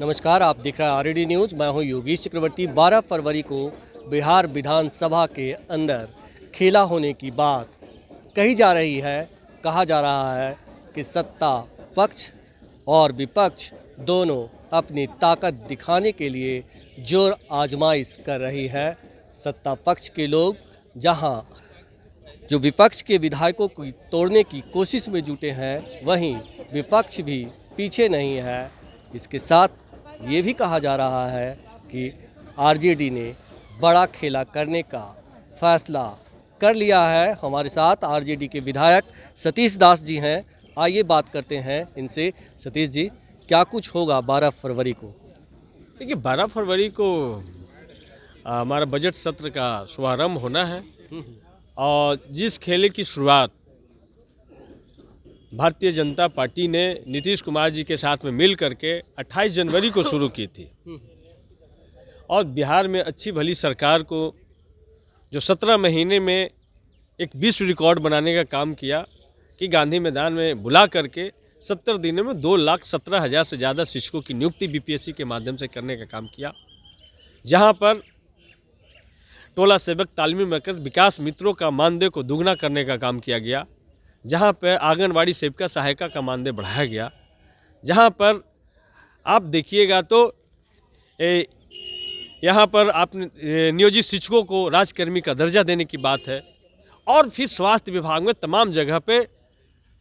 नमस्कार, आप देख रहे हैं आरडी न्यूज़। मैं हूं योगेश चक्रवर्ती। 12 फरवरी को बिहार विधानसभा के अंदर खेला होने की बात कही जा रही है। कहा जा रहा है कि सत्ता पक्ष और विपक्ष दोनों अपनी ताकत दिखाने के लिए जोर आजमाइश कर रही है। सत्ता पक्ष के लोग जहां जो विपक्ष के विधायकों को तोड़ने की कोशिश में जुटे हैं, वहीं विपक्ष भी पीछे नहीं है। इसके साथ ये भी कहा जा रहा है कि आरजेडी ने बड़ा खेला करने का फैसला कर लिया है। हमारे साथ आरजेडी के विधायक सतीश दास जी हैं। आइए बात करते हैं इनसे। सतीश जी, क्या कुछ होगा 12 फरवरी को? देखिए, 12 फरवरी को हमारा बजट सत्र का शुभारंभ होना है और जिस खेले की शुरुआत भारतीय जनता पार्टी ने नीतीश कुमार जी के साथ में मिल करके 28 जनवरी को शुरू की थी और बिहार में अच्छी भली सरकार को जो 17 महीने में एक विश्व रिकॉर्ड बनाने का काम किया कि गांधी मैदान में बुला करके 70 दिनों में 2,17,000 से ज़्यादा शिक्षकों की नियुक्ति बीपीएससी के माध्यम से करने का काम किया, जहां पर टोला सेवक तालमी मरकज विकास मित्रों का मानदेय को दुगना करने का काम किया गया, जहां पर आंगनवाड़ी सेविका सहायिका का मानदेय बढ़ाया गया, जहां पर आप देखिएगा तो यहाँ पर आप नियोजित शिक्षकों को राजकर्मी का दर्जा देने की बात है। और फिर स्वास्थ्य विभाग में तमाम जगह पे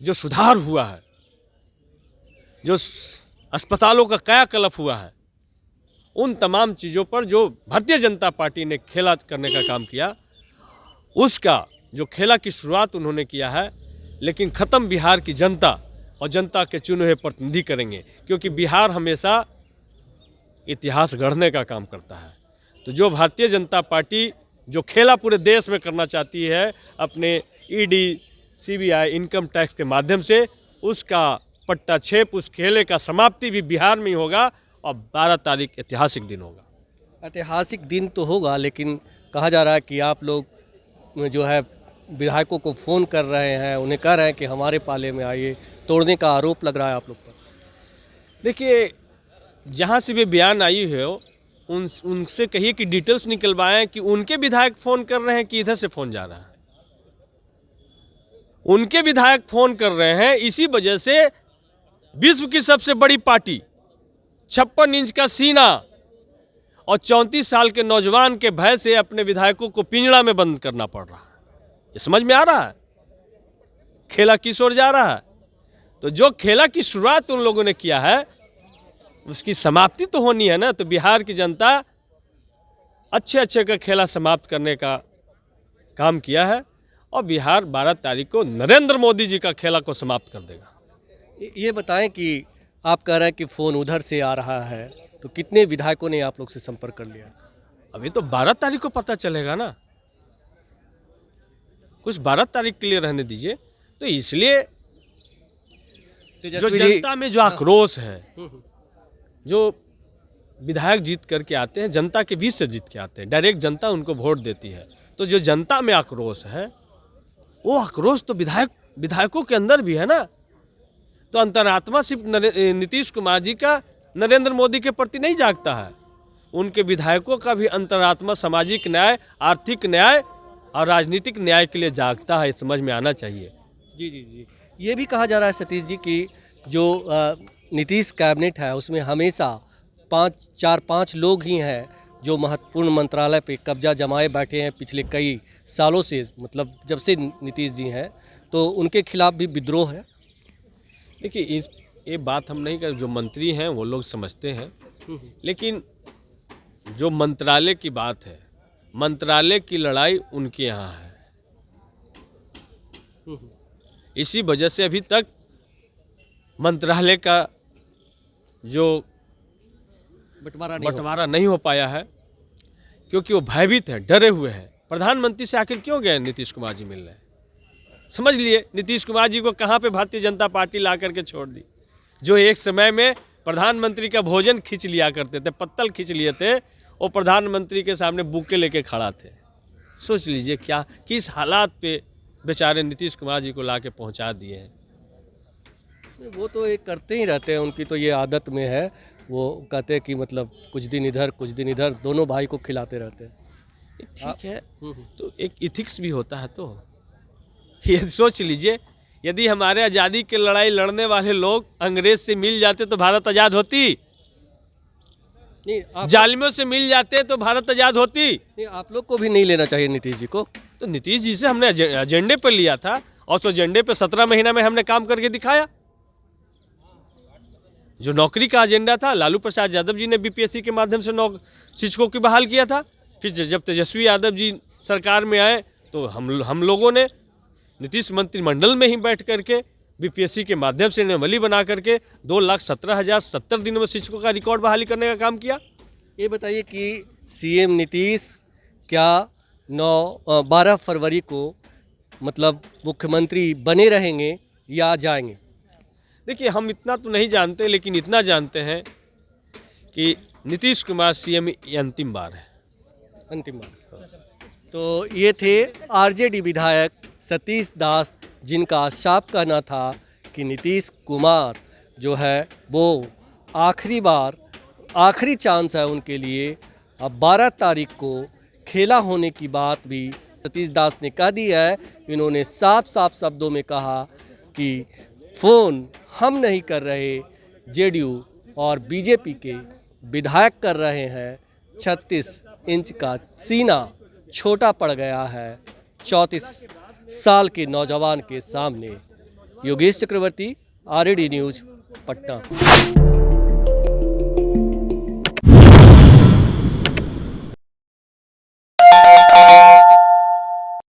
जो सुधार हुआ है, जो अस्पतालों का कायाकल्प हुआ है, उन तमाम चीज़ों पर जो भारतीय जनता पार्टी ने खेला करने का काम किया, उसका जो खेला की शुरुआत उन्होंने किया है। लेकिन ख़त्म बिहार की जनता और जनता के चुने हुए प्रतिनिधि करेंगे, क्योंकि बिहार हमेशा इतिहास गढ़ने का काम करता है। तो जो भारतीय जनता पार्टी जो खेला पूरे देश में करना चाहती है अपने ईडी, सीबीआई, इनकम टैक्स के माध्यम से, उसका पट्टाछेप, उस खेले का समाप्ति भी बिहार में ही होगा और 12 तारीख ऐतिहासिक दिन होगा। ऐतिहासिक दिन तो होगा, लेकिन कहा जा रहा है कि आप लोग जो है विधायकों को फ़ोन कर रहे हैं, उन्हें कह रहे हैं कि हमारे पाले में आइए, तोड़ने का आरोप लग रहा है आप लोग पर। देखिए, जहाँ से भी बयान आई है उनसे कहिए कि डिटेल्स निकलवाएं कि उनके विधायक फ़ोन कर रहे हैं कि इधर से फ़ोन जा रहा है। उनके विधायक फ़ोन कर रहे हैं, इसी वजह से विश्व की सबसे बड़ी पार्टी 56 इंच का सीना और 34 साल के नौजवान के भय से अपने विधायकों को पिंजड़ा में बंद करना पड़ रहा है। ये समझ में आ रहा है खेला किस ओर जा रहा है। तो जो खेला की शुरुआत उन लोगों ने किया है, उसकी समाप्ति तो होनी है ना। तो बिहार की जनता अच्छे का खेला समाप्त करने का काम किया है और बिहार 12 तारीख को नरेंद्र मोदी जी का खेला को समाप्त कर देगा। ये बताएं कि आप कह रहे हैं कि फ़ोन उधर से आ रहा है, तो कितने विधायकों ने आप लोग से संपर्क कर लिया? अभी तो 12 तारीख को पता चलेगा ना, कुछ 12 तारीख के लिए रहने दीजिए। तो इसलिए जो जनता में जो आक्रोश है, जो विधायक जीत करके आते हैं, जनता के बीच से जीत के आते हैं, डायरेक्ट जनता उनको वोट देती है। तो जो जनता में आक्रोश है, वो आक्रोश तो विधायकों के अंदर भी है ना। तो अंतरात्मा सिर्फ नीतीश कुमार जी का नरेंद्र मोदी के प्रति नहीं जागता है, उनके विधायकों का भी अंतरात्मा सामाजिक न्याय, आर्थिक न्याय और राजनीतिक न्याय के लिए जागता है। समझ में आना चाहिए। जी। ये भी कहा जा रहा है सतीश जी कि जो नीतीश कैबिनेट है, उसमें हमेशा 4-5 लोग ही हैं जो महत्वपूर्ण मंत्रालय पे कब्जा जमाए बैठे हैं पिछले कई सालों से, मतलब जब से नीतीश जी हैं, तो उनके खिलाफ भी विद्रोह है। देखिए, ये बात हम नहीं कर, जो मंत्री हैं वो लोग समझते हैं, लेकिन जो मंत्रालय की बात है, मंत्रालय की लड़ाई उनके यहाँ है। इसी वजह से अभी तक मंत्रालय का जो बंटवारा नहीं हो पाया है, क्योंकि वो भयभीत है, डरे हुए हैं। प्रधानमंत्री से आखिर क्यों गए नीतीश कुमार जी मिलने? समझ लिए नीतीश कुमार जी को कहाँ पे भारतीय जनता पार्टी ला करके छोड़ दी। जो एक समय में प्रधानमंत्री का भोजन खींच लिया करते थे, पत्तल खींच लिए थे, वो प्रधानमंत्री के सामने बुके लेके खड़ा थे। सोच लीजिए क्या किस हालात पे बेचारे नीतीश कुमार जी को ला के पहुँचा दिए हैं। वो तो ये करते ही रहते हैं, उनकी तो ये आदत में है। वो कहते हैं कि मतलब कुछ दिन इधर कुछ दिन इधर, दोनों भाई को खिलाते रहते हैं। ठीक है, तो एक इथिक्स भी होता है। तो ये सोच लीजिए, यदि हमारे आज़ादी की लड़ाई लड़ने वाले लोग अंग्रेज से मिल जाते तो भारत आज़ाद होती, नहीं जालिमों से मिल जाते तो भारत आज़ाद होती। नहीं, आप लोग को भी नहीं लेना चाहिए नीतीश जी को। तो नीतीश जी से हमने एजेंडे पर लिया था, और उस एजेंडे पे 17 महीना में हमने काम करके दिखाया। जो नौकरी का एजेंडा था, लालू प्रसाद यादव जी ने बीपीएससी के माध्यम से शिक्षकों की बहाल किया था। फिर जब तेजस्वी यादव जी सरकार में आए तो हम लोगों ने नीतीश मंत्रिमंडल में ही बैठ करके बीपीएससी के माध्यम से अमली बना करके 2,17,070 दिनों में शिक्षकों का रिकॉर्ड बहाली करने का काम किया। ये बताइए कि सीएम नीतीश क्या 12 फरवरी को मतलब मुख्यमंत्री बने रहेंगे या जाएंगे? देखिए, हम इतना तो नहीं जानते, लेकिन इतना जानते हैं कि नीतीश कुमार सीएम ये अंतिम बार है। अंतिम बार। तो ये थे आरजेडी विधायक सतीश दास, जिनका साफ कहना था कि नीतीश कुमार जो है वो आखिरी चांस है उनके लिए। अब 12 तारीख को खेला होने की बात भी सतीश दास ने कह दी है। इन्होंने साफ शब्दों में कहा कि फ़ोन हम नहीं कर रहे, जेडीयू और बीजेपी के विधायक कर रहे हैं। 36 इंच का सीना छोटा पड़ गया है 34 साल के नौजवान के सामने। योगेश चक्रवर्ती, आरएडी न्यूज़, पटना।